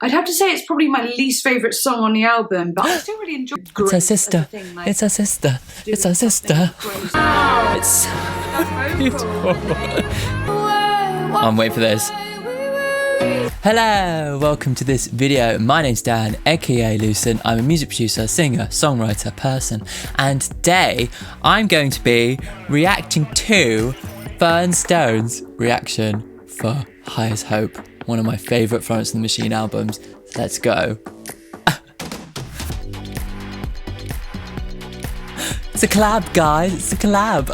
I'd have to say it's probably my least favourite song on the album, but I still really enjoy it. It's our sister. It's our sister. It's our sister. It's so beautiful. I'm waiting for this. Hello, welcome to this video. My name's Dan, aka Lucent. I'm a music producer, singer, songwriter, person, and today I'm going to be reacting to Fern Stone's reaction for High as Hope, one of my favourite Florence and the Machine albums. Let's go. It's a collab, guys. It's a collab.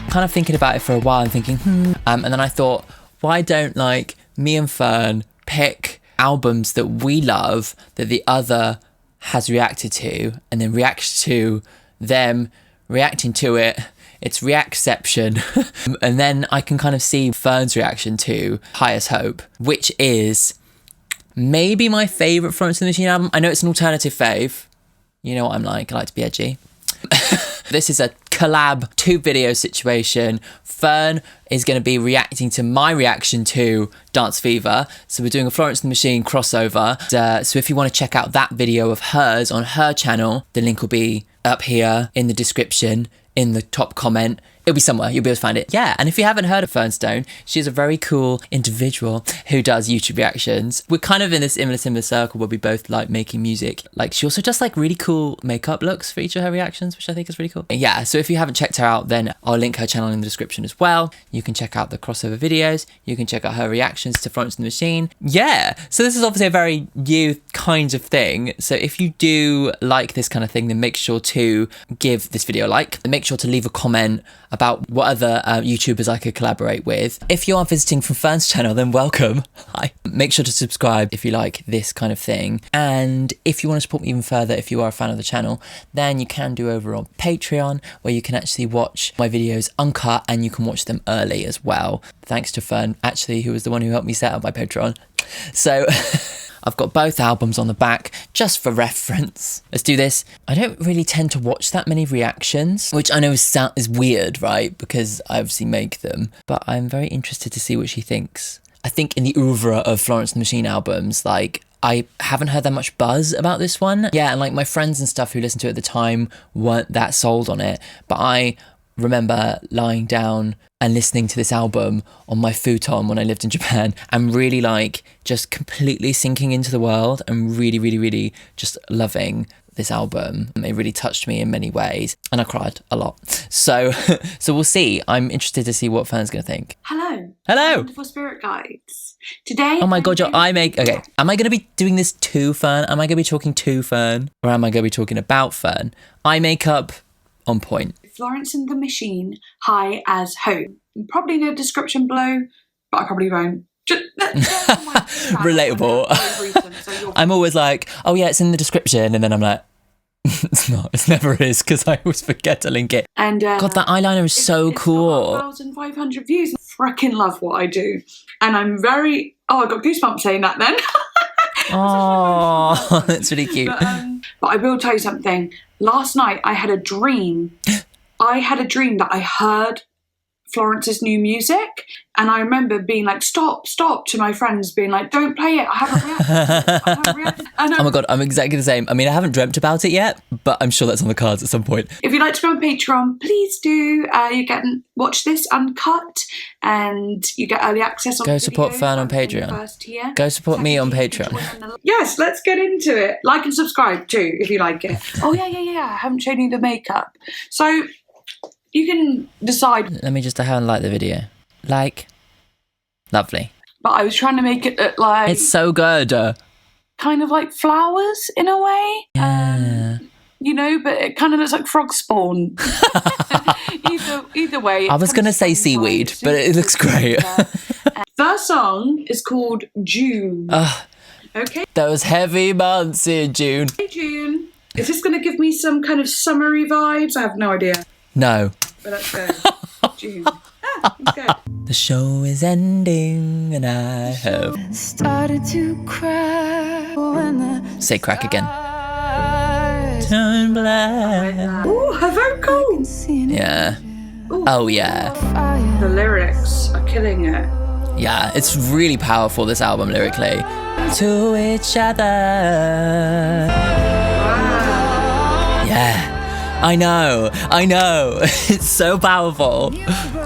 Kind of thinking about it for a while and thinking, and then I thought, why don't me and Fern pick albums that we love that the other has reacted to and then react to them reacting to it. It's react-ception. And then I can kind of see Fern's reaction to High as Hope, which is maybe my favourite Florence and the Machine album. I know it's an alternative fave. You know what I'm like. I like to be edgy. This is a collab 2-video situation. Fern is going to be reacting to my reaction to Dance Fever. So we're doing a Florence and the Machine crossover. So if you want to check out that video of hers on her channel, the link will be up here in the description, in the top comment. It'll be somewhere, you'll be able to find it. Yeah, and if you haven't heard of Fern Stone, she's a very cool individual who does YouTube reactions. We're kind of in this similar circle where we both like making music. She also does really cool makeup looks for each of her reactions, which I think is really cool. And yeah, so if you haven't checked her out, then I'll link her channel in the description as well. You can check out the crossover videos. You can check out her reactions to Florence and the Machine. Yeah, so this is obviously a very new kind of thing. So if you do like this kind of thing, then make sure to give this video a like. And make sure to leave a comment about what other YouTubers I could collaborate with. If you are visiting from Fern's channel, then welcome. Hi. Make sure to subscribe if you like this kind of thing. And if you want to support me even further, if you are a fan of the channel, then you can do over on Patreon, where you can actually watch my videos uncut and you can watch them early as well. Thanks to Fern, actually, who was the one who helped me set up my Patreon. So I've got both albums on the back, just for reference. Let's do this. I don't really tend to watch that many reactions, which I know is weird, right? Because I obviously make them, but I'm very interested to see what she thinks. I think in the oeuvre of Florence and the Machine albums, I haven't heard that much buzz about this one. Yeah, and my friends and stuff who listened to it at the time weren't that sold on it, but I remember lying down and listening to this album on my futon when I lived in Japan and really just completely sinking into the world and really just loving this album. It really touched me in many ways and I cried a lot. So we'll see. I'm interested to see what Fern's gonna think. Hello. Wonderful spirit guides. Today. Oh my god, okay. Am I gonna be doing this to Fern? Am I gonna be talking to Fern? Or am I gonna be talking about Fern? Eye makeup on point. Florence and the Machine, High as Hope. Probably in the description below, but I probably won't. Relatable. I'm always oh yeah, it's in the description, and then I'm like, it's not. It never is, because I always forget to link it. And God, that eyeliner is so cool. 1,500 views. I freaking love what I do, and I'm very. Oh, I got goosebumps saying that then. Oh, that's really cute. But I will tell you something. Last night I had a dream. I had a dream that I heard Florence's new music, and I remember being stop to my friends, being don't play it, I haven't reacted. Oh my god, I'm exactly the same. I mean, I haven't dreamt about it yet, but I'm sure that's on the cards at some point. If you'd like to go on Patreon, please do. You get watch this uncut and you get early access on Go support Fern on Patreon. Go support me on Patreon. Yes, let's get into it. Like and subscribe too if you like it. Oh yeah, I haven't shown you the makeup, so you can decide. Let me just highlight the video. Lovely. But I was trying to make it look it's so good. Kind of like flowers in a way. Yeah. But it kind of looks like frog spawn. either way. I was going to say seaweed, but it looks great. First song is called June. Okay. Those heavy months in June. Hey June. Is this going to give me some kind of summery vibes? I have no idea. No. But let's go. June. Let's go. The show is ending and I have started to cry when the say crack again. Turn black. Oh, her vocal. Yeah. Oh yeah. The lyrics are killing it. Yeah, it's really powerful, this album, lyrically. To each other. Yeah, I know. It's so powerful.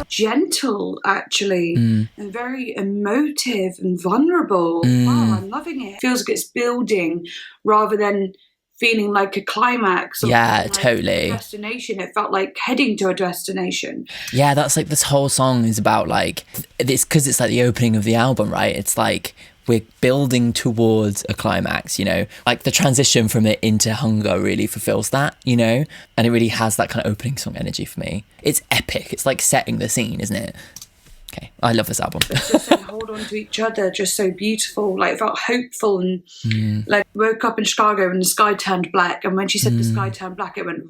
Gentle, actually, and very emotive and vulnerable. Wow, I'm loving it. Feels like it's building rather than feeling like a climax. Or Yeah, like totally. A destination. It felt like heading to a destination. Yeah, that's like this whole song is about like this, because it's like the opening of the album, right? It's like we're building towards a climax, you know, like the transition from it into Hunger really fulfills that, you know, and it really has that kind of opening song energy for me. It's epic. It's like setting the scene, isn't it? Okay, I love this album. Just saying, hold on to each other, just so beautiful. Like, it felt hopeful, and like woke up in Chicago and the sky turned black. And when she said the sky turned black, it went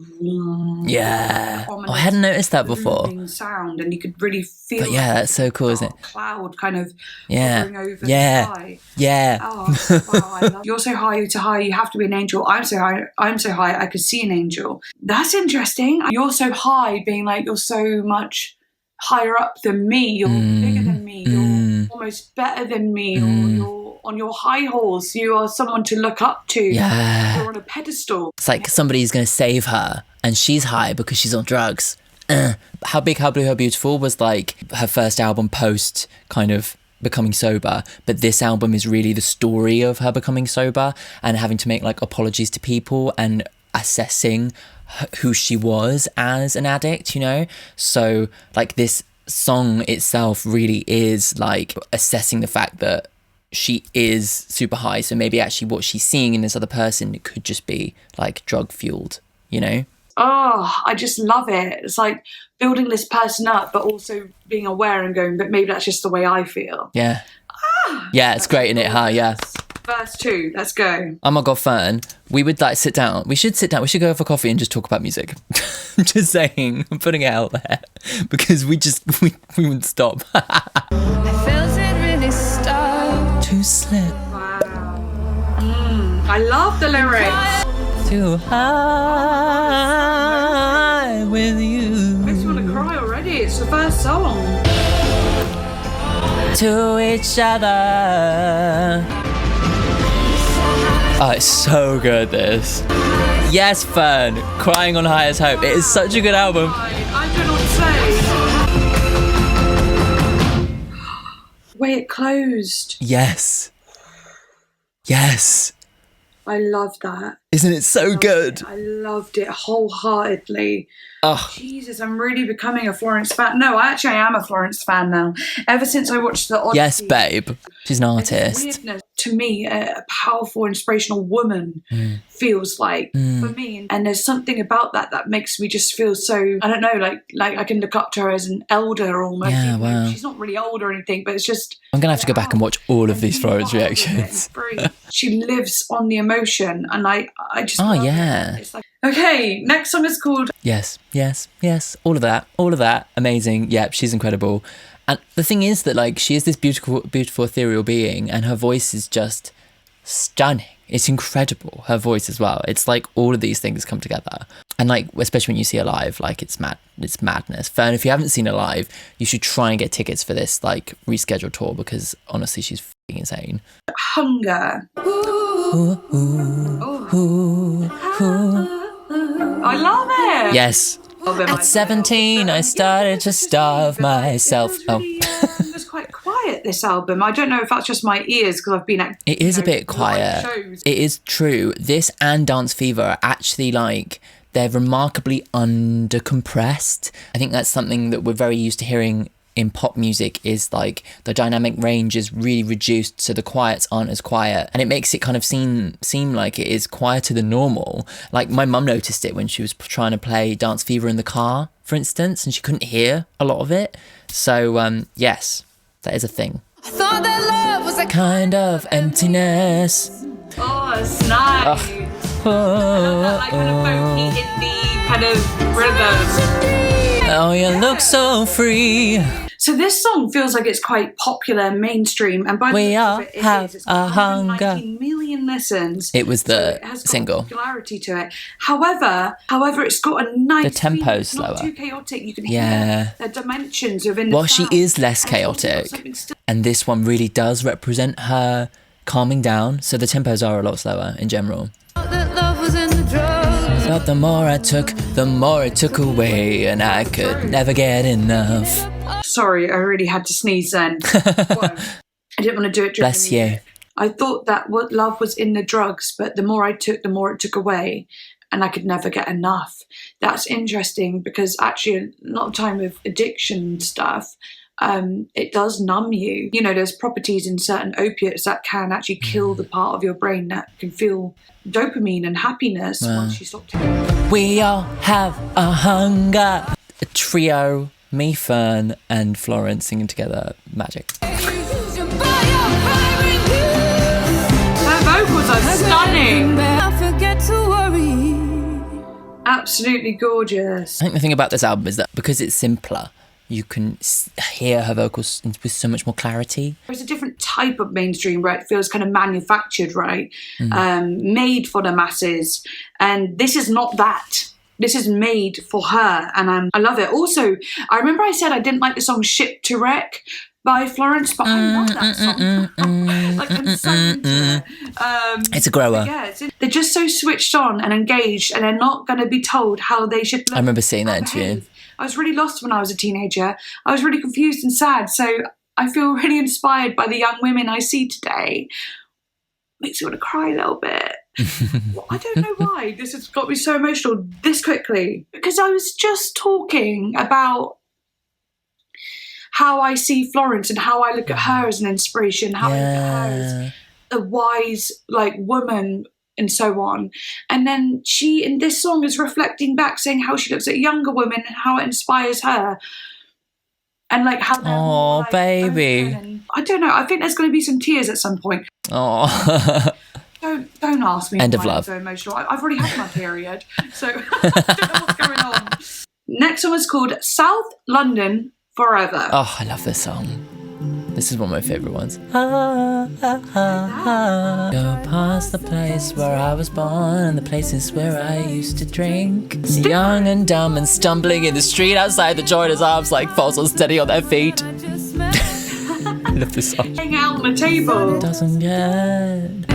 Yeah. Oh, I hadn't noticed that before. Sound, and you could really feel. But yeah, that's so cool, isn't it? Cloud kind of Yeah. hovering over the sky. Yeah. Oh, wow, I love. You're so high, to high. You have to be an angel. I'm so high. I could see an angel. That's interesting. You're so high, being like you're so much higher up than me, you're bigger than me, you're almost better than me, or you're on your high horse, you are someone to look up to. Yeah. You're on a pedestal. It's like somebody's going to save her and she's high because she's on drugs. How Big, How Blue, How Beautiful was like her first album post kind of becoming sober, but this album is really the story of her becoming sober and having to make like apologies to people and assessing who she was as an addict, you know? So like this song itself really is like assessing the fact that she is super high, so maybe actually what she's seeing in this other person could just be like drug fueled, you know? Oh, I just love it. It's like building this person up, but also being aware and going, but maybe that's just the way I feel. Yeah. Yeah, it's great, isn't it? Huh? Yeah. Verse 2, let's go. Oh my God, Fern, we would like sit down. We should sit down. We should go for coffee and just talk about music. Just saying, I'm putting it out there because we wouldn't stop. I felt it really start To slip Wow. I love the lyrics. too high with you. Makes me want to cry already. It's the first song. To each other. Oh, it's so good, this. Yes, Fern, Crying on Highest Hope. It is such a good album. I do not say. The way it closed. Yes. Yes. I love that. Isn't it so good? I loved it wholeheartedly. Oh, Jesus, I'm really becoming a Florence fan. No, I am a Florence fan now. Ever since I watched the Odyssey. yes, babe. She's an There's this artist. weirdness. To me, a powerful, inspirational woman feels like for me, and there's something about that makes me just feel so. I don't know, like I can look up to her as an elder almost. Yeah, even though wow. She's not really old or anything, but it's just. I'm going to have to go back and watch all of these Florence wild, reactions. free. She lives on the emotion, and I just. Oh, love yeah. it. It's like, okay, next song is called. Yes. All of that. Amazing. Yep, she's incredible. And the thing is that like she is this beautiful, beautiful ethereal being, and her voice is just stunning. It's incredible. Her voice as well. It's like all of these things come together. And like, especially when you see her live, like it's madness. Fern, if you haven't seen her live, you should try and get tickets for this like rescheduled tour, because honestly, she's f***ing insane. Hunger. Ooh, ooh, I love it. yes. At 17, I started to starve myself. Oh. It was quite quiet, this album. I don't know if that's just my ears, because I've been at. It is a bit live quiet. shows. It is true. This and Dance Fever are actually like, they're remarkably undercompressed. I think that's something that we're very used to hearing in pop music, is like the dynamic range is really reduced, so the quiets aren't as quiet, and it makes it kind of seem like it is quieter than normal. Like my mum noticed it when she was trying to play Dance Fever in the car, for instance, and she couldn't hear a lot of it. So yes, that is a thing. I thought that love was a Kind of emptiness. Oh, it's nice. That like kind of folky indie kind of rhythm. Oh, you look so free. So this song feels like it's quite popular, mainstream, and by the We looks all of it, have it's a got 119 hunger. million listens. It was the it has got single. Popularity to it. However, it's got a nice. The tempo's slower. Not slower. too chaotic. You can hear the dimensions within the Well, she sound. is less chaotic, and this one really does represent her calming down. So the tempos are a lot slower in general. But the more I took, the more it took away, and I could never get enough. Sorry, I really had to sneeze then. I didn't want to do it during Bless you. I thought that what love was in the drugs, but the more I took, the more it took away, and I could never get enough. That's interesting because actually a lot of time with addiction stuff, it does numb you. You know, there's properties in certain opiates that can actually kill the part of your brain that can feel dopamine and happiness once you stop taking it. We all have a hunger. A trio, me, Fern, and Florence singing together. Magic. Her vocals are stunning. Absolutely gorgeous. I think the thing about this album is that because it's simpler, you can hear her vocals with so much more clarity. There's a different type of mainstream where it feels kind of manufactured, right? Made for the masses. And this is not that. This is made for her, and I love it. Also, I remember I said I didn't like the song Ship to Wreck by Florence, but I love that song. Like, I'm so into it. It's a grower. Yeah, they're just so switched on and engaged, and they're not going to be told how they should look. I remember seeing that interview. I was really lost when I was a teenager. I was really confused and sad, so I feel really inspired by the young women I see today. Makes me want to cry a little bit. Well, I don't know why this has got me so emotional this quickly. Because I was just talking about how I see Florence and how I look at her as an inspiration, how I look at her as a wise, like, woman and so on. And then she, in this song, is reflecting back, saying how she looks at younger women and how it inspires her. And like how they're more, like, baby. and, I don't know. I think there's going to be some tears at some point. Oh. Don't ask me. End of why I'm love. so emotional. I've already had my period, so I don't know what's going on. Next one was called South London Forever. Oh, I love this song. This is one of my favourite ones. Go past the place where I was born and the places where I used to drink. Young and dumb and stumbling in the street outside the joiner's arms like falls unsteady on their feet. I love this song. Hang out on the table. Doesn't get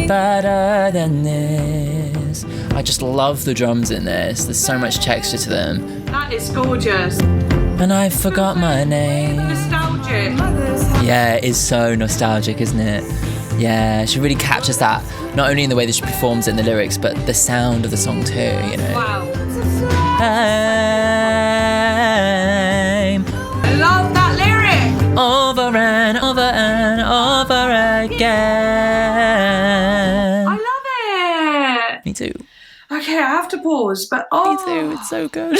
better than this. I just love the drums in this. There's so much texture to them. That is gorgeous. And I forgot my name. Nostalgic. Yeah, it is so nostalgic, isn't it? Yeah, she really captures that, not only in the way that she performs it in the lyrics, but the sound of the song too, you know. Wow. I'm I love that lyric. over and over and over again. I love it. Me too. Okay, I have to pause, but Me too, it's so good.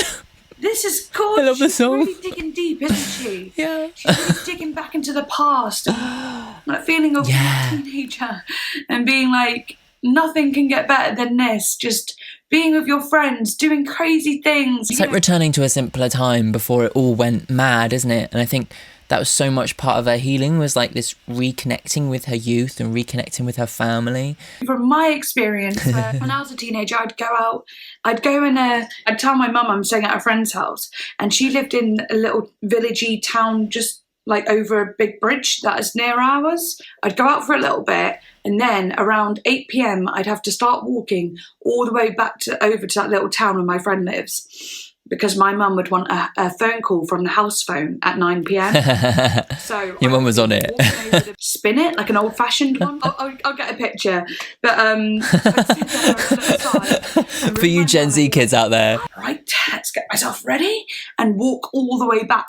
This is gorgeous. I love the song. She's really digging deep, isn't she? Yeah. She's really digging back into the past. That feeling of being a teenager and being like, nothing can get better than this. Just being with your friends, doing crazy things. It's like returning to a simpler time before it all went mad, isn't it? And I think that was so much part of her healing, was like this reconnecting with her youth and reconnecting with her family. From my experience, when I was a teenager, I'd go out, I'd tell my mum I'm staying at a friend's house, and she lived in a little villagey town just like over a big bridge that is near ours. I'd go out for a little bit, and then around 8 p.m, I'd have to start walking all the way back over to that little town where my friend lives, because my mum would want a phone call from the house phone at 9 p.m. So your mum was on it. Spin it like an old-fashioned one. I'll get a picture. But I'd sit there on the other side and For you Gen Z kids out there. Right, let's get myself ready and walk all the way back.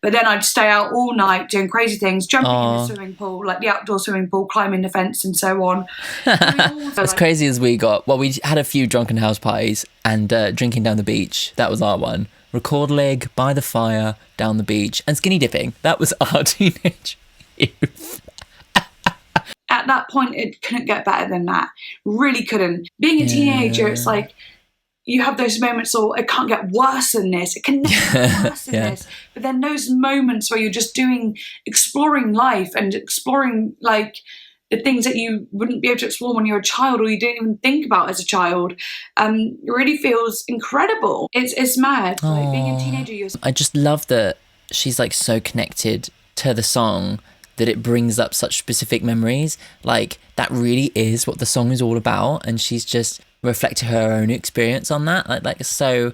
But then I'd stay out all night doing crazy things, jumping in the swimming pool, like the outdoor swimming pool, climbing the fence and so on. As crazy as we got, well, we had a few drunken house parties and drinking down the beach. That was our one. Record leg by the fire down the beach and skinny dipping. That was our teenage youth. At that point, it couldn't get better than that. Really couldn't. Being a teenager, it's like you have those moments, or it can't get worse than this. It can never get worse than this. But then those moments where you're just exploring life and exploring like the things that you wouldn't be able to explore when you're a child or you didn't even think about as a child. It really feels incredible. It's mad. Like being a teenager. I just love that she's like so connected to the song that it brings up such specific memories. Like that really is what the song is all about, and she's just reflected her own experience on that. Like it's so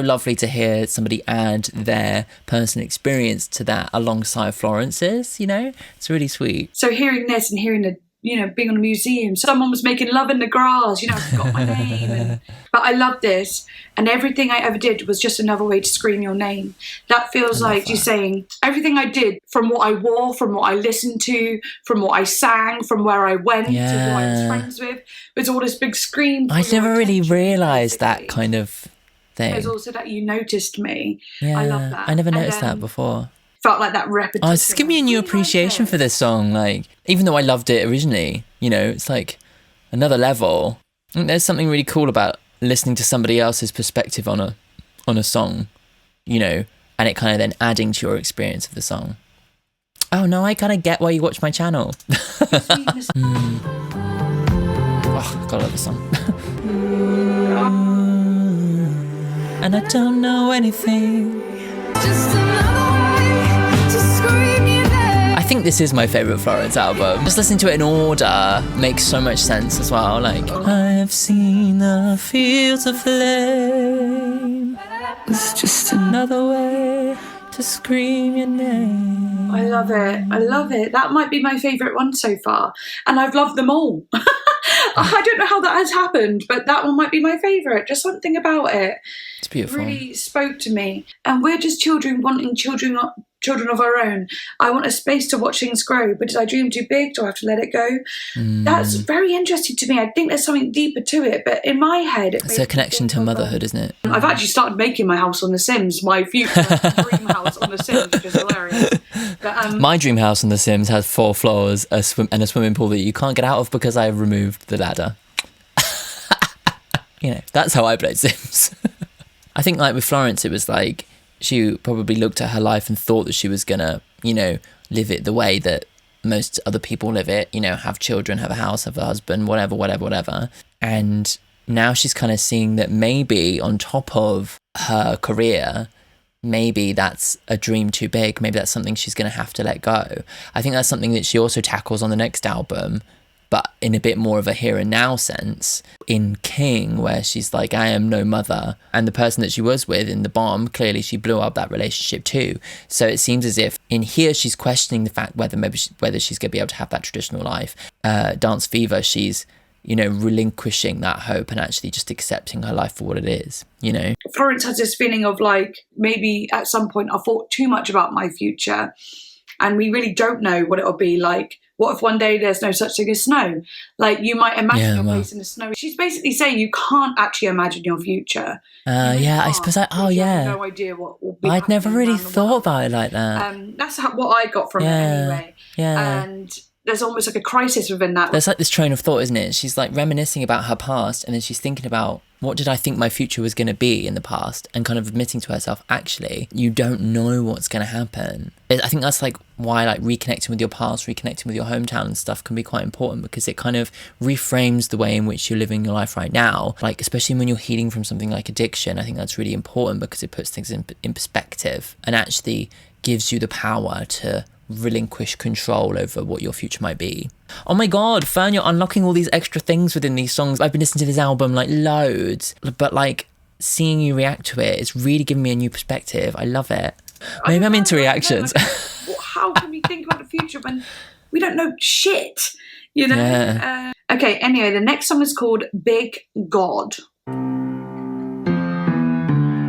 lovely to hear somebody add their personal experience to that alongside Florence's, you know? It's really sweet. So hearing this and hearing the, you know, being on a museum, someone was making love in the grass, you know, I forgot my name. But I love this. And everything I ever did was just another way to scream your name. That feels like you saying everything I did, from what I wore, from what I listened to, from what I sang, from where I went to who I was friends with, was all this big scream. I never really realised that kind of thing. There's also that you noticed me. Yeah, I love that. I never noticed that before. Felt like that repetition. Oh, it's given me a new appreciation for this song. Like, even though I loved it originally, you know, it's like another level. I think there's something really cool about listening to somebody else's perspective on a song, you know, and it kind of then adding to your experience of the song. Oh no, I kind of get why you watch my channel. Oh, gotta love this song. And I don't know anything. Just another way to scream your name. I think this is my favourite Florence album. Just listening to it in order makes so much sense as well. Like, I've seen the fields of flame. It's just another way to scream your name. I love it. I love it. That might be my favourite one so far. And I've loved them all. I don't know how that has happened, but that one might be my favourite. Just something about it. It's beautiful. Really spoke to me. And we're just children wanting children of our own. I want a space to watch things grow, but did I dream too big? Do I have to let it go? That's very interesting to me. I think there's something deeper to it, but in my head... It's a connection to motherhood, isn't it? I've actually started making my house on The Sims, my future dream house on The Sims, which is hilarious. But, my dream house on The Sims has 4 floors, and a swimming pool that you can't get out of because I removed the ladder. You know, that's how I played Sims. I think like with Florence, it was like she probably looked at her life and thought that she was gonna, you know, live it the way that most other people live it, you know, have children, have a house, have a husband, whatever. And now she's kind of seeing that maybe on top of her career, maybe that's a dream too big. Maybe that's something she's going to have to let go. I think that's something that she also tackles on the next album, but in a bit more of a here and now sense in King, where she's like, I am no mother. And the person that she was with in The Bomb, clearly she blew up that relationship too. So it seems as if in here she's questioning the fact whether she's going to be able to have that traditional life. Dance Fever, she's, you know, relinquishing that hope and actually just accepting her life for what it is, you know? Florence has this feeling of like, maybe at some point I thought too much about my future and we really don't know what it'll be like. What if one day there's no such thing as snow? Like, you might imagine your place in the snow. She's basically saying you can't actually imagine your future. I suppose You have no idea what will be. I'd never really thought about it like that. That's what I got from it anyway. Yeah. And there's almost like a crisis within that. There's like this train of thought, isn't it? She's like reminiscing about her past, and then she's thinking about, what did I think my future was going to be in the past, and kind of admitting to herself, actually, you don't know what's going to happen. I think that's like why like reconnecting with your past, reconnecting with your hometown and stuff can be quite important, because it kind of reframes the way in which you're living your life right now. Like, especially when you're healing from something like addiction, I think that's really important because it puts things in perspective and actually gives you the power to relinquish control over what your future might be. Oh my god, Fern, you're unlocking all these extra things within these songs. I've been listening to this album like loads, but like seeing you react to it, it's really given me a new perspective. I love it. Maybe I'm into reactions. How can we think about the future when we don't know shit, you know? Yeah. Okay, anyway, the next song is called Big God.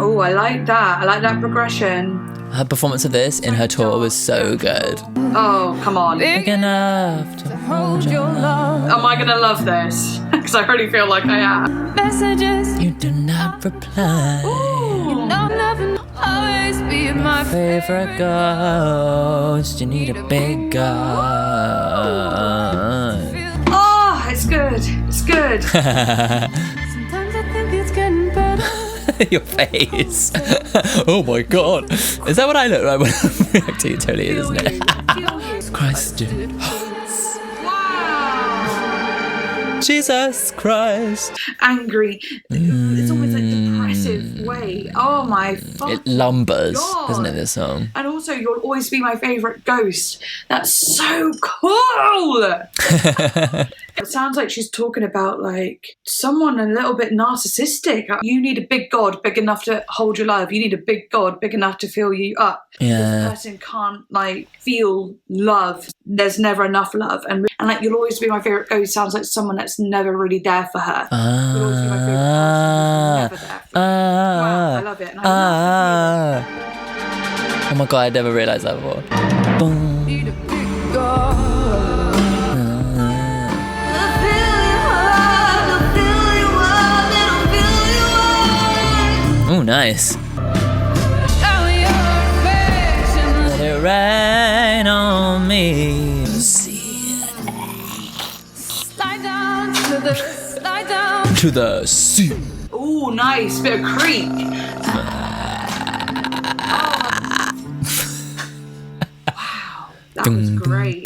Oh, I like that progression. Her performance of this in her tour was so good. Oh, come on. Big enough to hold your love. Am I going to love this? Because I really feel like I am. Messages You do not reply. you know never will always be my Favorite ghost, you need a big God. Oh, it's good. It's good. Sometimes I think it's getting better. Your face. Oh my god. Is that what I look like when I'm reacting? It totally is, isn't it? Christ, dude. Wow. Jesus Christ. Angry. It's almost like depressive way. Oh my It lumbers, God. doesn't it, this song? And also, You'll Always Be My Favourite Ghost. That's so cool. It sounds like she's talking about like someone a little bit narcissistic. You need a big God big enough to hold your love. You need a big God big enough to fill you up. Yeah. This person can't like feel love. There's never enough love. And like You'll Always Be My Favourite Ghost sounds like someone that's never really there for her. You'll always be my favourite person who's never there for her. Wow, I love it. And I love it. Oh my God, I never realised that before. Boom. Need a big God. Oh, nice. Let it rain on me. Slide down To the sea. Ooh, nice. Bit of creek. Wow. That was great.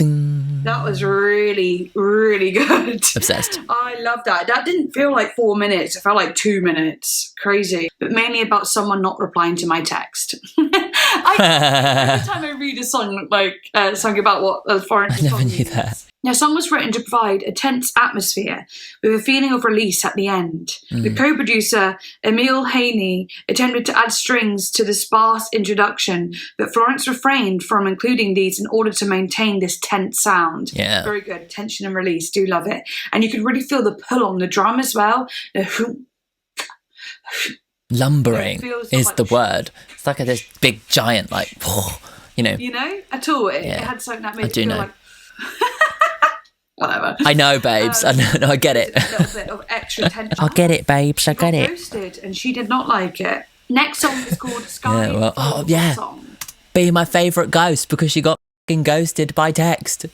That was really, really good. Obsessed. I love that. That didn't feel like 4 minutes. It felt like 2 minutes. Crazy. But mainly about someone not replying to my text. Every time I read a song, like something about what Florence I never knew that. The song was written to provide a tense atmosphere with a feeling of release at the end. The co-producer, Emil Haney, attempted to add strings to the sparse introduction, but Florence refrained from including these in order to maintain this tense sound. Yeah. Very good. Tension and release. Do love it. And you could really feel the pull on the drum as well. Lumbering feels is like- the word. It's like this big giant, like, you know. You know? At all. It Yeah. had something that made I it do feel know. like... Whatever. I know, babes. I get it. A little bit of extra tension. I get it, babes. I get it. Ghosted, and she did not like it. Next song is called Sky. Yeah, well, Fall yeah. Song. Be my favourite ghost because she got f***ing ghosted by text.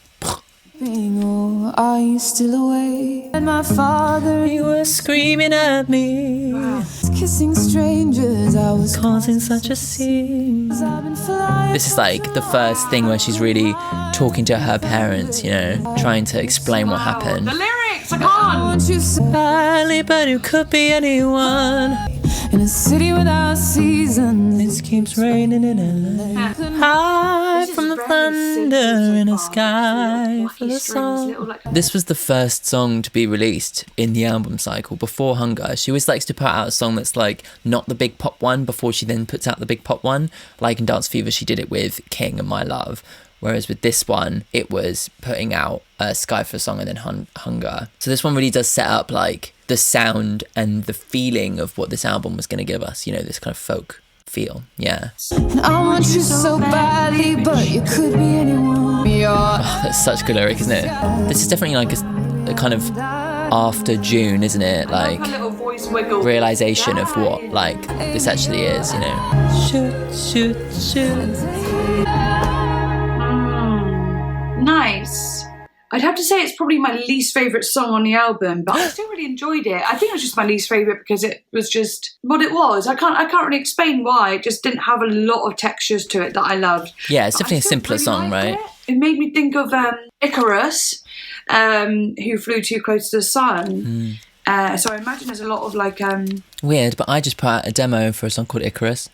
Oh, are you still awake? And my father, You were screaming at me, was kissing strangers. I was causing such a scene. I've been flying. This is like the first thing where she's really talking to her parents, you know, trying to explain what happened. The lyrics, I I can't. want you so Badly, but it could be anyone. in a city without seasons. It keeps raining in LA. High This is from the very thunder simple in so a far. sky Little full of wacky strings, little, song. like- This was the first song to be released in the album cycle before Hunger. She always likes to put out a song that's like not the big pop one before she then puts out the big pop one. Like in Dance Fever, she did it with King and My Love. Whereas with this one, it was putting out Sky for a Song and then Hunger. So this one really does set up like the sound and the feeling of what this album was going to give us, you know, this kind of folk feel. Yeah. I want you so badly, but you could be anyone. You're That's such a good lyric, isn't it? This is definitely like a kind of after June, isn't it? Like A little voice wiggle. realization of what like this actually is, you know. Shoot, shoot, shoot. Nice. I'd have to say it's probably my least favourite song on the album, but I still really enjoyed it. I think it was just my least favourite because it was just what it was. I can't really explain why. It just didn't have a lot of textures to it that I loved. Yeah, it's But I definitely a still simpler really song, liked right? It made me think of Icarus, who flew too close to the sun. So I imagine there's a lot of like, and Weird, but I just put out a demo for a song called Icarus.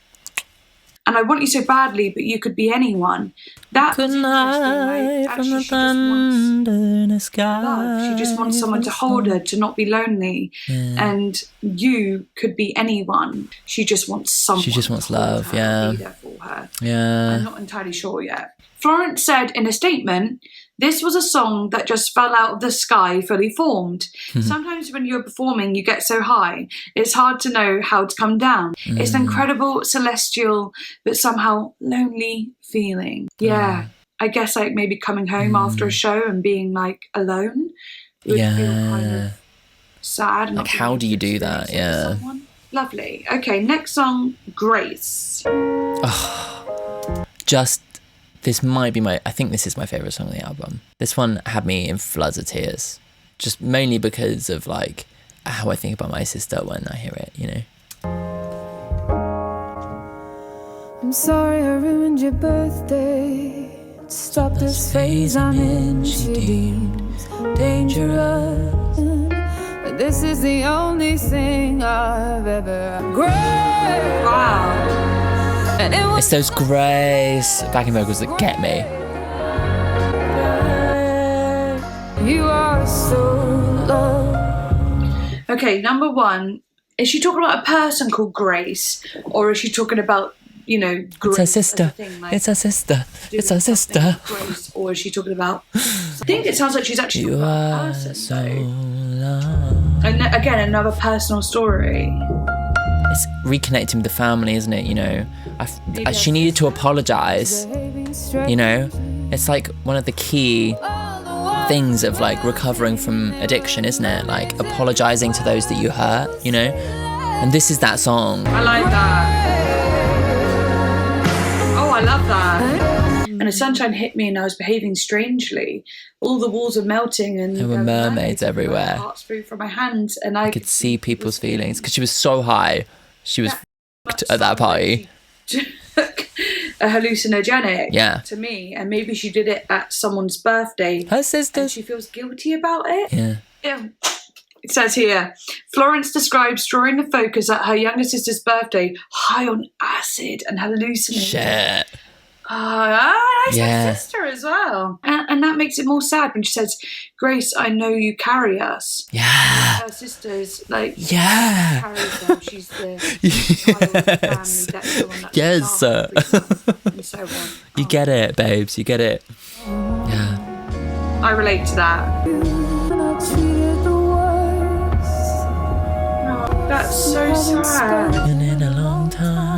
I Want You So Badly, but you could be anyone. That was Couldn't interesting, hide right? from the Actually, she just wants thunder in the sky. love. She just wants someone to hold her, to not be lonely. And you could be anyone. She just wants someone. She just wants to hold love, her, yeah. Be there for her. Yeah. I'm not entirely sure yet. Florence said in a statement, "This was a song that just fell out of the sky, fully formed. Sometimes when you're performing, you get so high, it's hard to know how to come down. It's an incredible, celestial, but somehow lonely feeling." Yeah, I guess like maybe coming home after a show and being like alone would feel kind Yeah. of sad. and Like, not being how able do you to do that? experience it with Yeah. someone. Lovely. Okay, next song, Grace. Just, this might be I think this is my favourite song on the album. This one had me in floods of tears. Just mainly because of like how I think about my sister when I hear it, you know. I'm sorry I ruined your birthday. Stop this phase I'm in. She deems dangerous. This is the only thing I've ever grown. Wow. And it was It's those grace backing vocals that get me. you are so low. Okay, number one, is she talking about a person called Grace, or is she talking about, you know, Grace? It's her sister. as a thing, like It's her sister. doing It's her something sister. with Grace, or is she talking about? I think it sounds like she's actually You talking about a are person. so though. loved. And again, another personal story. It's reconnecting with the family, isn't it? You know, she needed to apologize. You know, it's like one of the key things of like recovering from addiction, isn't it? Like apologizing to those that you hurt, you know? And this is that song. I like that. Oh, I love that. And the sunshine hit me and I was behaving strangely. All the walls are melting and There were mermaids everywhere. Hearts flew from my hands and I Could see people's feelings because she was so high. She was f***ed at that party. A hallucinogenic Yeah. to me, and maybe she did it at someone's birthday Her and sisters. she feels guilty about it. Yeah. It says here, Florence describes drawing the focus at her younger sister's birthday high on acid and hallucinating. Shit. I said Yeah. sister as well. And that makes it more sad when she says, Grace, I know you carry us. Yeah. Her sister's like, Yeah. carries them. She's the child of the family. That's the one that Yes. looks after everyone, and so on. You get it, babes. You get it. Yeah. I relate to that. And I treated the worst. Oh, that's so sad. Been in a long time.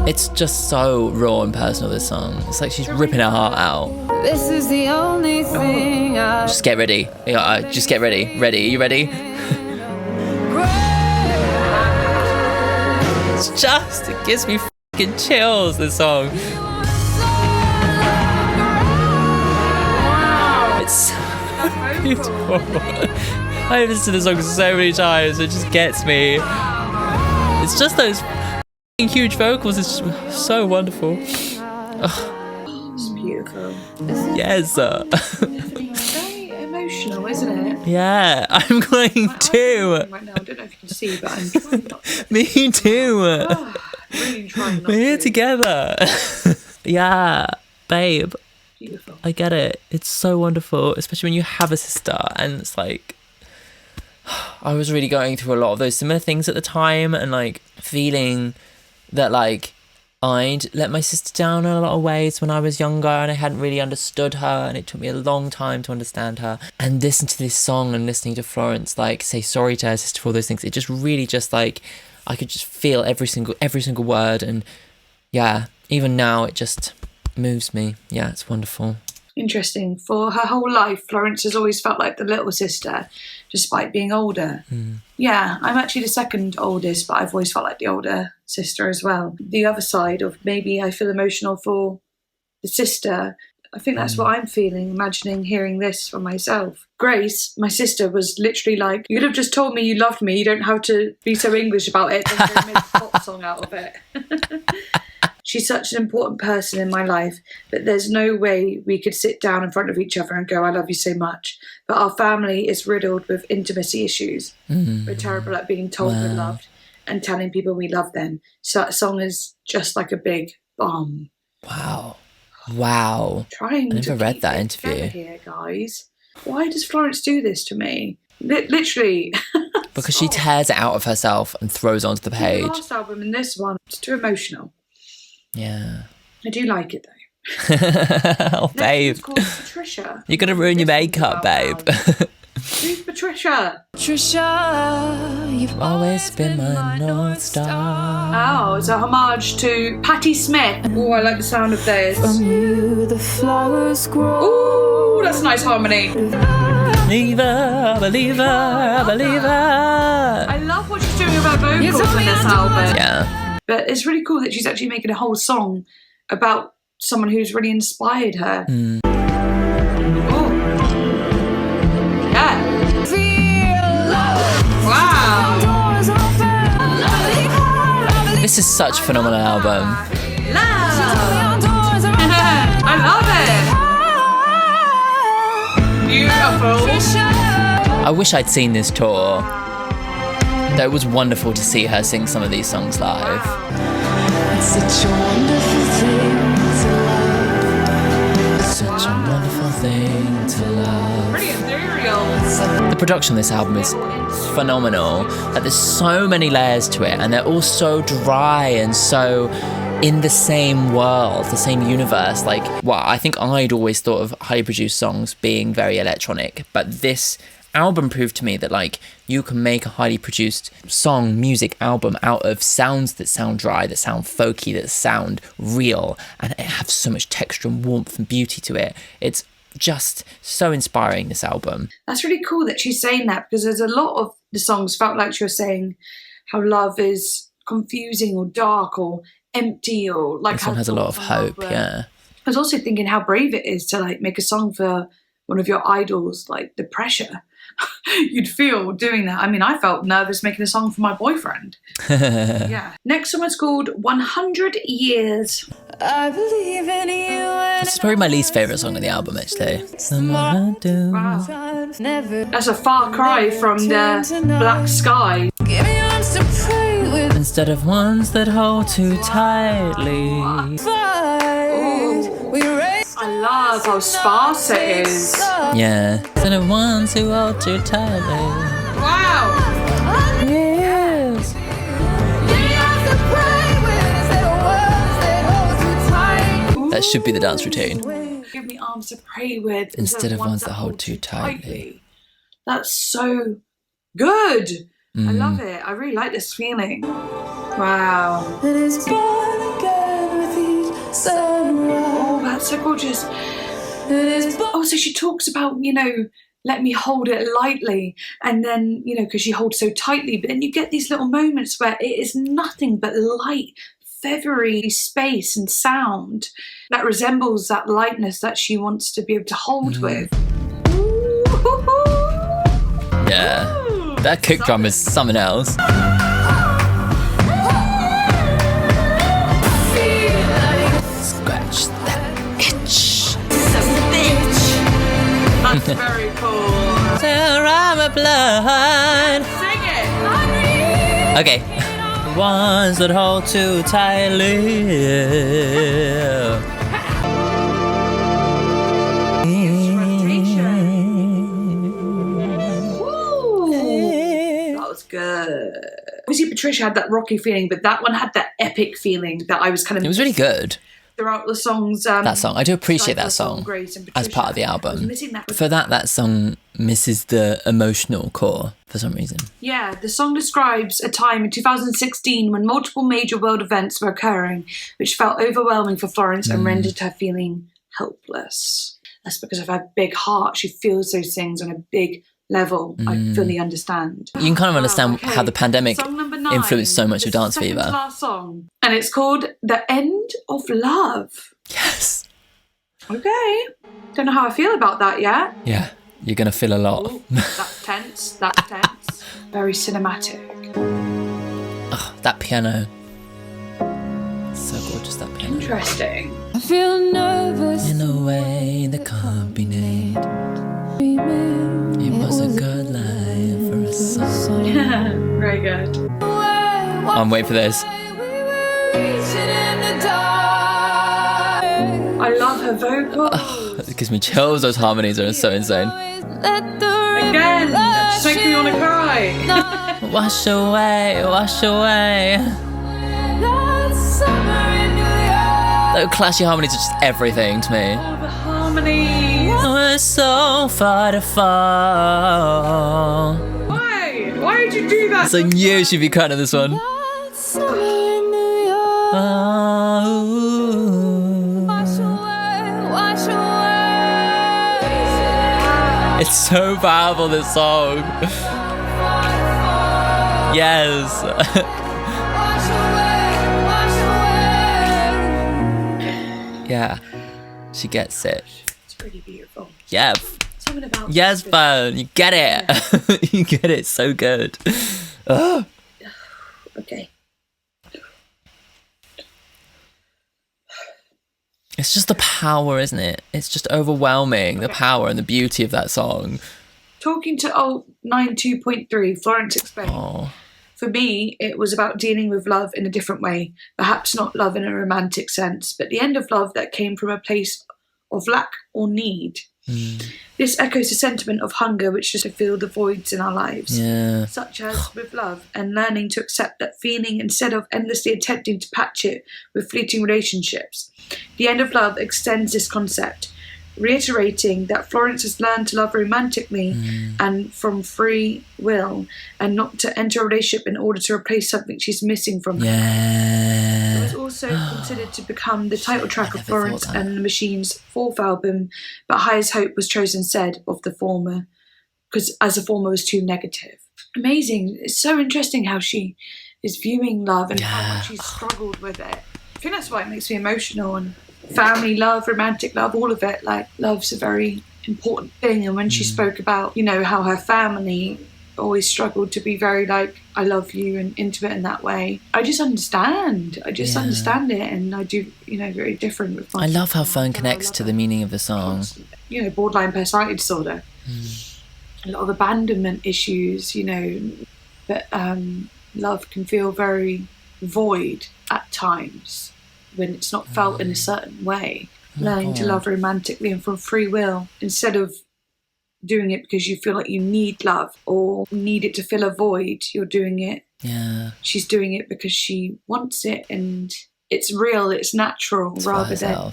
It's just so raw and personal, this song. It's like she's ripping her heart out. This is the only thing I've Just get ready. Just get ready. Ready? You ready? It gives me fucking chills, this song. It's so beautiful. I listened to this song so many times, it just gets me. It's just those fucking huge vocals, it's just so wonderful. It's beautiful. Yes. Definitely very emotional, isn't it? Yeah, I'm going to. Right now, I don't know if you can see, but I'm trying not to. Me too. Oh, really trying not We're here to. together. Yeah, babe. Beautiful. I get it. It's so wonderful, especially when you have a sister. And it's like, I was really going through a lot of those similar things at the time and like feeling that like I'd let my sister down in a lot of ways when I was younger and I hadn't really understood her and it took me a long time to understand her. And listening to this song and listening to Florence like say sorry to her sister for all those things, it just really just like, I could just feel every single word. And yeah, even now it just moves me. Yeah, it's wonderful. Interesting. For her whole life, Florence has always felt like the little sister, despite being older. Yeah, I'm actually the second oldest, but I've always felt like the older sister as well. The other side of maybe I feel emotional for the sister. I think that's what I'm feeling, imagining hearing this from myself. Grace, my sister, was literally like, you could have just told me you loved me. You don't have to be so English about it. Then go make a pop song out of it. She's such an important person in my life, but there's no way we could sit down in front of each other and go, I love you so much. But our family is riddled with intimacy issues. We're terrible at being told we're loved and telling people we love them. So that song is just like a big bomb. Wow. Trying I never to read keep that it interview. together here, guys. Why does Florence do this to me? Literally. Because she tears it out of herself and throws it onto the The page. last album and this one, it's too emotional. Yeah. I do like it though. Oh, babe. It's called Patricia. You're going to ruin your makeup, babe. Who's Patricia? Patricia, you've Always been my North Star. Oh, it's a homage to Patti Smith. Oh, I like the sound of this. From you the flowers grow. Ooh, that's a nice harmony. Believer, believer, believer. I love what she's doing with her vocals told in me this I don't album. Yeah. But it's really cool that she's actually making a whole song about someone who's really inspired her. Oh. Yeah. Wow. This is such a phenomenal album. Love. I love it. Beautiful. I wish I'd seen this tour. Though it was wonderful to see her sing some of these songs live. It's such a wonderful thing to love. Such a wonderful thing to love. Pretty ethereal. The production of this album is phenomenal. Like, there's so many layers to it, and they're all so dry and so in the same world, the same universe. Like, well, I think I'd always thought of highly produced songs being very electronic, but this album proved to me that, like, you can make a highly produced song, music, album out of sounds that sound dry, that sound folky, that sound real, and it has so much texture and warmth and beauty to it. It's just so inspiring, this album. That's really cool that she's saying that, because there's a lot of the songs felt like she was saying how love is confusing or dark or empty, or like This one has a lot of hope, yeah. I was also thinking how brave it is to like make a song for one of your idols, like the pressure you'd feel doing that. I mean, I felt nervous making a song for my boyfriend. Yeah. Next song is called 100 Years. I believe in you. This is probably my least favourite song on the album, actually. Wow. Never That's a far cry from the Black Sky. give me arms to pray with. Instead of ones that hold too tightly. We raise I love how sparse it is. Yeah. Instead of ones who hold too tightly. Wow. Yes. That should be the dance routine. Give me arms to pray with Instead of ones that hold too tightly. That's so good. I love it. I really like this feeling. Wow. It is born again with each sunrise. Oh, that's so gorgeous. It is born. Oh, so she talks about, let me hold it lightly. And then, because she holds so tightly, but then you get these little moments where it is nothing but light, feathery space and sound that resembles that lightness that she wants to be able to hold with. Yeah. That kick drum is something else. Scratch that itch. That's very cool. Tear my blood. Sing it. Okay. Ones that hold too tightly. That was good. Obviously, Patricia had that rocky feeling, but that one had that epic feeling that I was kind of. It was really good. Throughout the songs. That song. I do appreciate that song as part of the album. For that song misses the emotional core for some reason. Yeah, the song describes a time in 2016 when multiple major world events were occurring, which felt overwhelming for Florence and rendered her feeling helpless. That's because of her big heart. She feels those things on a big level. I fully understand. You can kind of understand how the pandemic Song number 9, influenced so much of Dance second Fever. to last song, and it's called "The End of Love." Yes. Okay, don't know how I feel about that yet. Yeah, you're going to feel a lot. Ooh, that's tense. That's tense. Very cinematic. Oh, that piano. So gorgeous, that piano. Interesting. I feel nervous. In a way that can't be named. It was a good life for us all. Very good. I'm waiting for this. I love her vocals. It gives me chills. Those harmonies are so insane. Again, that just makes me want to cry. Wash away, wash away. Those clashy harmonies are just everything to me. All the harmonies. We're so far to fall. Why? Why did you do that? So I knew she'd be crying at this one. It's so powerful, this song. Yes. Yeah. She gets it. It's pretty beautiful. Yeah. Something about Yes, Fern. You get it. Yeah. You get it. So good. Oh. Okay. It's just the power, isn't it? It's just overwhelming, the power and the beauty of that song. Talking to old 92.3, Florence explained. Oh. For me, it was about dealing with love in a different way. Perhaps not love in a romantic sense, but the end of love that came from a place of lack or need. This echoes the sentiment of hunger, which is to fill the voids in our lives. Yeah. Such as with love and learning to accept that feeling instead of endlessly attempting to patch it with fleeting relationships. The end of love extends this concept, reiterating that Florence has learned to love romantically and from free will, and not to enter a relationship in order to replace something she's missing from her. It was also considered to become the title track of Florence and the Machine's fourth album, but Highest Hope was chosen instead of the former, because as the former was too negative. Amazing. It's so interesting how she is viewing love and how much she's struggled with it. I think that's why it makes me emotional, and family love, romantic love, all of it. Like, love's a very important thing. And when she spoke about, you know, how her family always struggled to be very like, I love you and intimate in that way, I just understand. I just understand it. And I do, you know, very different with my I love how Fern connects to the meaning of the song. You know, borderline personality disorder. A lot of abandonment issues, you know, but love can feel very void at times when it's not felt in a certain way. Learning to love romantically and from free will, instead of doing it because you feel like you need love or need it to fill a void, you're doing it. Yeah. She's doing it because she wants it, and it's real, it's natural, rather than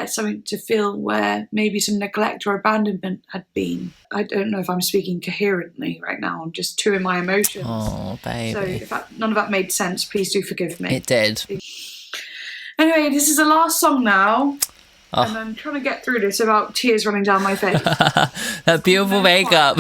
something to feel where maybe some neglect or abandonment had been. I don't know if I'm speaking coherently right now. I'm just too in my emotions. Oh, baby. So if none of that made sense, please do forgive me. It did. Anyway, this is the last song now. And I'm trying to get through this without tears running down my face. That beautiful makeup.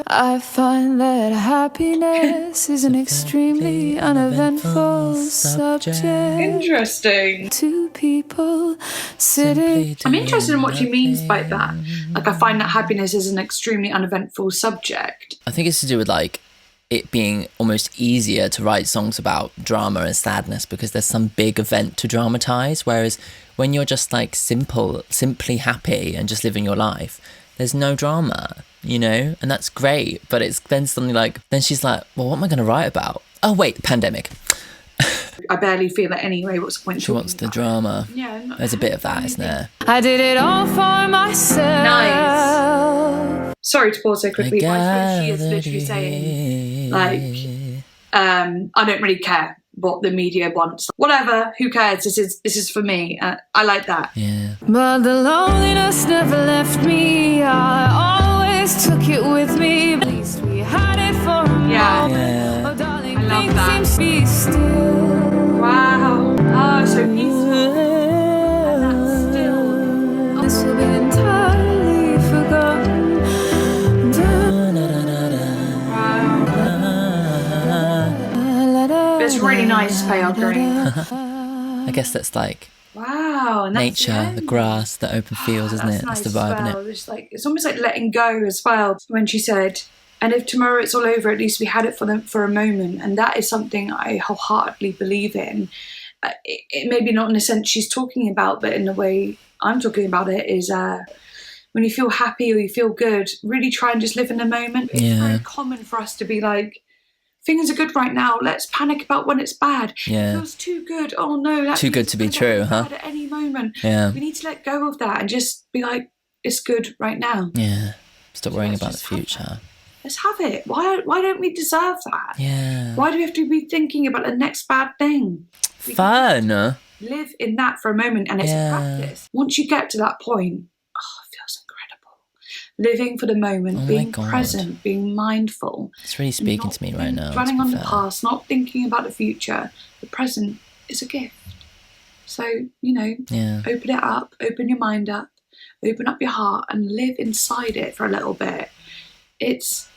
I find that happiness is an extremely uneventful subject. Interesting. Two people sitting. I'm interested in what she means by that. Like, I find that happiness is an extremely uneventful subject. I think it's to do with like it being almost easier to write songs about drama and sadness because there's some big event to dramatize, whereas when you're just like simply happy and just living your life, there's no drama, you know, and that's great. But it's then suddenly like, then she's like, well, what am I going to write about? Oh wait, pandemic. I barely feel it anyway. What's the point? She wants the drama. Yeah, there's a bit of that, isn't there? I did it all for myself. Nice. Sorry to pause so quickly, but I suppose she is literally saying, like, I don't really care what the media wants. Whatever, who cares? This is for me. I like that. Yeah. But the loneliness never left me. I always took it with me. At least we had it for a moment. Yeah. Oh, darling, I love things that. seem to be still. Wow. Oh, so peaceful. And that's still. This will be entirely forgotten. It's really nice, pale green. I guess that's like wow, and that's nature, the grass, the open fields, isn't it? Nice That's the vibe, well. isn't it? It's almost like letting go as well. When she said, and if tomorrow it's all over, at least we had it for a moment. And that is something I wholeheartedly believe in. It maybe not in the sense she's talking about, but in the way I'm talking about it is when you feel happy or you feel good, really try and just live in the moment. It's very common for us to be like, things are good right now, let's panic about when it's bad. Yeah. It feels too good. Oh no, that's too good to be true, huh? At any moment. Yeah. We need to let go of that and just be like, it's good right now. Yeah. Stop worrying about the future. Let's have it. Why don't we deserve that? Yeah. Why do we have to be thinking about the next bad thing? Fun. Live in that for a moment, and it's a practice. Once you get to that point, it feels incredible. Living for the moment, being present, being mindful. It's really speaking to me right now. Dwelling on the past, not thinking about the future. The present is a gift. So, you know, open it up, open your mind up, open up your heart and live inside it for a little bit. It's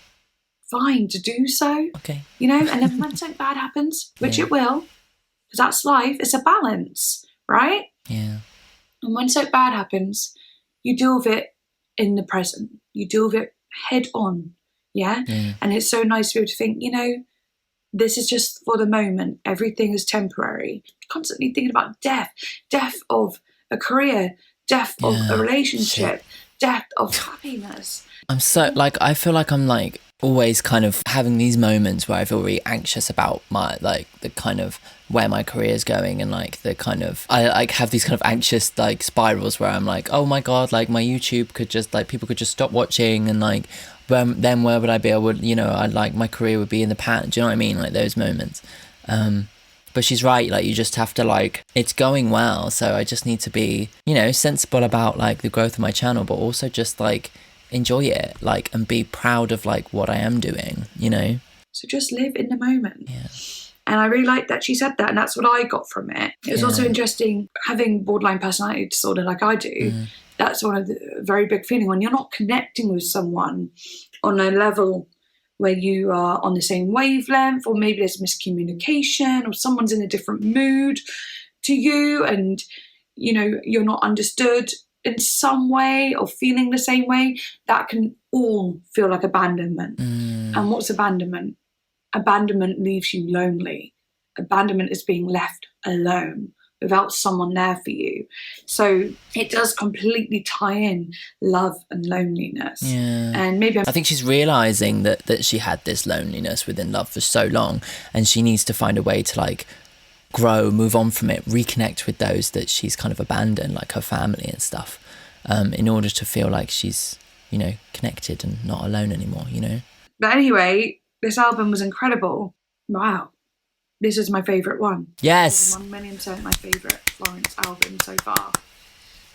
fine to do so. Okay. You know, and then when something bad happens, which it will, because that's life, it's a balance, right? Yeah. And when something bad happens, you deal with it in the present. You deal with it head on, yeah? And it's so nice to be able to think, you know, this is just for the moment. Everything is temporary. Constantly thinking about death of a career, death of a relationship, depth of happiness. I'm so, like, I feel like I'm, like, always kind of having these moments where I feel really anxious about my, like, the kind of where my career is going, and, like, the kind of, I, like, have these kind of anxious, like, spirals where I'm like, oh my God, like, my YouTube could just, like, people could just stop watching, and, like, then where would I be? I would, you know, I'd, like, my career would be in the pan. Do you know what I mean? Like, those moments. But she's right, like, you just have to, like, it's going well, so I just need to be, you know, sensible about, like, the growth of my channel, but also just, like, enjoy it, like, and be proud of, like, what I am doing, you know? So just live in the moment. Yeah. And I really like that she said that, and that's what I got from it. It was also interesting, having borderline personality disorder like I do, that's one of the very big feeling when you're not connecting with someone on a level where you are on the same wavelength, or maybe there's miscommunication, or someone's in a different mood to you, and, you know, you're not understood in some way or feeling the same way, that can all feel like abandonment. And what's abandonment? Abandonment leaves you lonely. Abandonment is being left alone without someone there for you. So it does completely tie in love and loneliness. Yeah. And maybe I think she's realising that she had this loneliness within love for so long, and she needs to find a way to, like, grow, move on from it, reconnect with those that she's kind of abandoned, like her family and stuff, in order to feel like she's, you know, connected and not alone anymore, you know? But anyway, this album was incredible. Wow. This is my favourite one. Yes. 1,000,000% my favourite Florence album so far.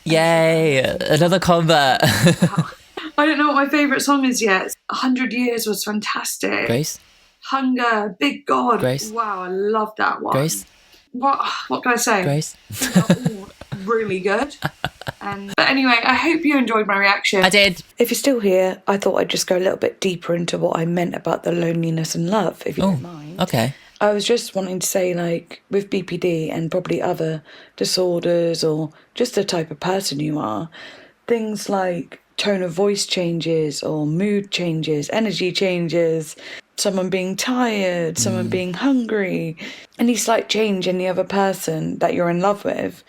Yay, another convert. Wow. I don't know what my favourite song is yet. 100 Years was fantastic. Grace? Hunger, Big God. Grace? Wow, I love that one. Grace? What can I say? Grace? They're all really good. But anyway, I hope you enjoyed my reaction. I did. If you're still here, I thought I'd just go a little bit deeper into what I meant about the loneliness and love, if you don't mind. Okay. I was just wanting to say, like, with BPD and probably other disorders, or just the type of person you are, things like tone of voice changes or mood changes, energy changes, someone being tired, someone being hungry, any slight change in the other person that you're in love with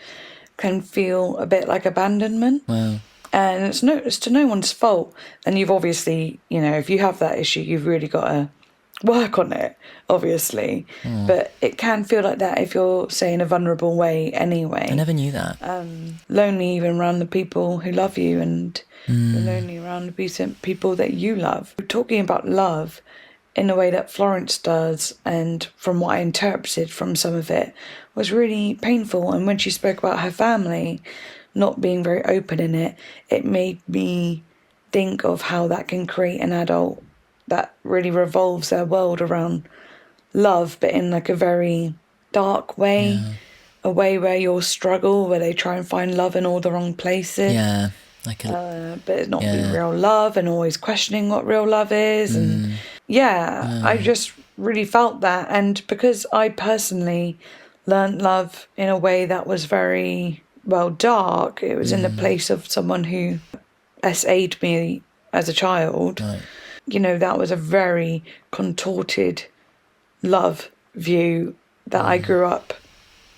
can feel a bit like abandonment. Wow. And it's to no one's fault. And you've obviously, you know, if you have that issue, you've really got to work on it, obviously. But it can feel like that if you're, say, in a vulnerable way anyway. I never knew that. Lonely even around the people who love you, and you're lonely around the people that you love. Talking about love in the way that Florence does, and from what I interpreted from some of it, was really painful. And when she spoke about her family not being very open in it, it made me think of how that can create an adult that really revolves their world around love, but in like a very dark way, a way where you'll struggle, where they try and find love in all the wrong places. Yeah. Like a, but it's not being real love, and always questioning what real love is. And I just really felt that. And because I personally learned love in a way that was very, well, dark, it was in the place of someone who SA'd me as a child. Right. You know, that was a very contorted love view that I grew up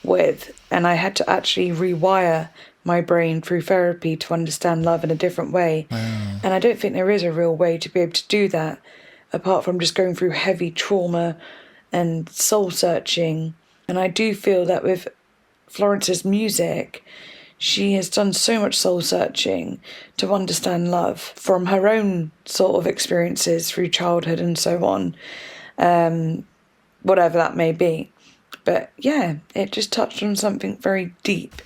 with. And I had to actually rewire my brain through therapy to understand love in a different way. Wow. And I don't think there is a real way to be able to do that, apart from just going through heavy trauma and soul searching. And I do feel that with Florence's music, she has done so much soul searching to understand love from her own sort of experiences through childhood and so on, whatever that may be. But yeah, it just touched on something very deep.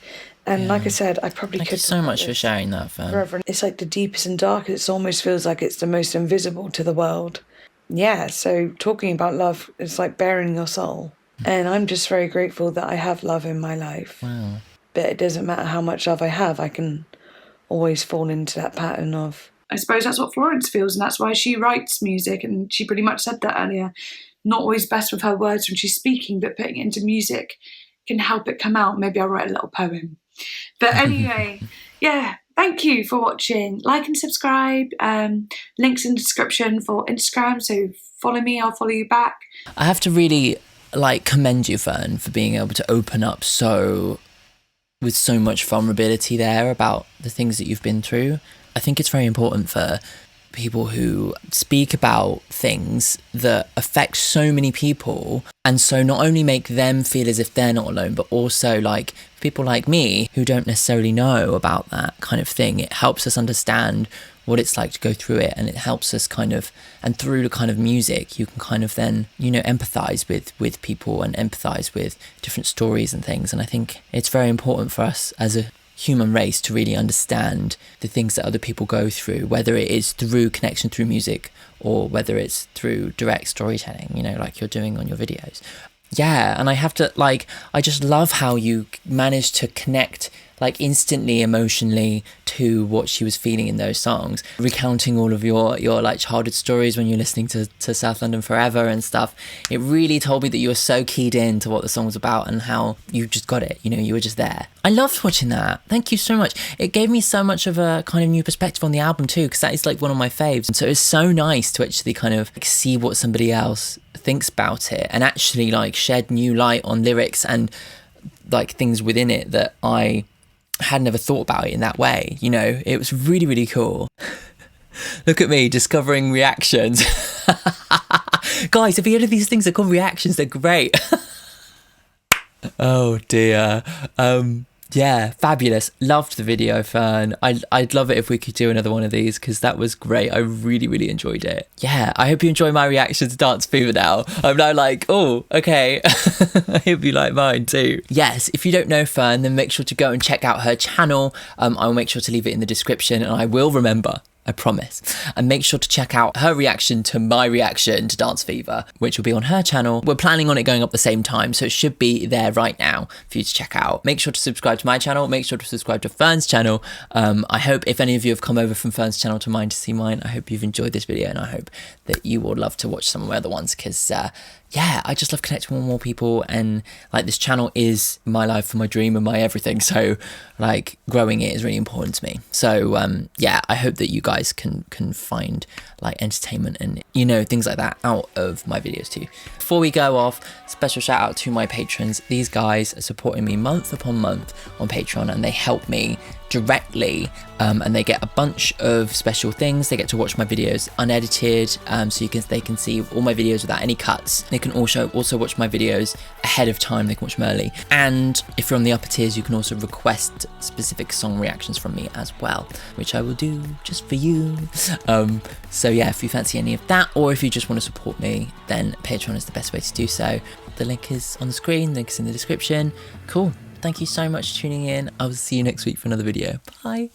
And like I said, I probably Thank could... you so much for sharing that, Fern. Forever. It's like the deepest and darkest. It almost feels like it's the most invisible to the world. Yeah, so talking about love, it's like bearing your soul. And I'm just very grateful that I have love in my life. Wow. But it doesn't matter how much love I have, I can always fall into that pattern of... I suppose that's what Florence feels, and that's why she writes music, and she pretty much said that earlier. Not always best with her words when she's speaking, but putting it into music can help it come out. Maybe I'll write a little poem. But anyway, yeah, thank you for watching. Like and subscribe. Links in the description for Instagram, so follow me, I'll follow you back. I have to really, like, commend you, Fern, for being able to open up with so much vulnerability there about the things that you've been through. I think it's very important for people who speak about things that affect so many people, and so not only make them feel as if they're not alone, but also like people like me who don't necessarily know about that kind of thing. It helps us understand what it's like to go through it, and it helps us kind of, and through the kind of music you can kind of then, you know, empathize with people and empathize with different stories and things. And I think it's very important for us as a human race to really understand the things that other people go through, whether it is through connection through music or whether it's through direct storytelling, you know, like you're doing on your videos. Yeah, and I have to, like, I just love how you managed to connect like instantly emotionally to what she was feeling in those songs, recounting all of your like childhood stories when you're listening to South London Forever and stuff. It really told me that you were so keyed in to what the song was about and how you just got it, you know, you were just there. I loved watching that. Thank you so much. It gave me so much of a kind of new perspective on the album too, because that is like one of my faves. And so it's so nice to actually kind of like see what somebody else thinks about it and actually like shed new light on lyrics and like things within it that I had never thought about it in that way. You know, it was really, really cool. Look at me discovering reactions. Guys, if any of these things are called reactions, they're great. Oh dear. Yeah, fabulous. Loved the video, Fern. I'd love it if we could do another one of these because that was great. I really, really enjoyed it. Yeah, I hope you enjoy my reaction to Dance Fever now. I'm now like, oh, okay. I hope you like mine too. Yes, if you don't know Fern, then make sure to go and check out her channel. I'll make sure to leave it in the description and I will remember. I promise. And make sure to check out her reaction to my reaction to Dance Fever, which will be on her channel. We're planning on it going up the same time, so it should be there right now for you to check out. Make sure to subscribe to my channel. Make sure to subscribe to Fern's channel. I hope if any of you have come over from Fern's channel to mine to see mine, I hope you've enjoyed this video and I hope that you will love to watch some of my other ones because yeah, I just love connecting with more people, and like this channel is my life and my dream and my everything, so like growing it is really important to me. So yeah, I hope that you guys can find like entertainment and, you know, things like that out of my videos too. Before we go off, special shout out to my patrons. These guys are supporting me month upon month on Patreon and they help me directly, and they get a bunch of special things. They get to watch my videos unedited, so they can see all my videos without any cuts. They can also watch my videos ahead of time. They can watch them early, and if you're on the upper tiers, you can also request specific song reactions from me as well, which I will do just for you. So yeah, if you fancy any of that, or if you just want to support me, then Patreon is the best way to do so. The link is on the screen, link is in the description. Cool. Thank you so much for tuning in. I will see you next week for another video. Bye.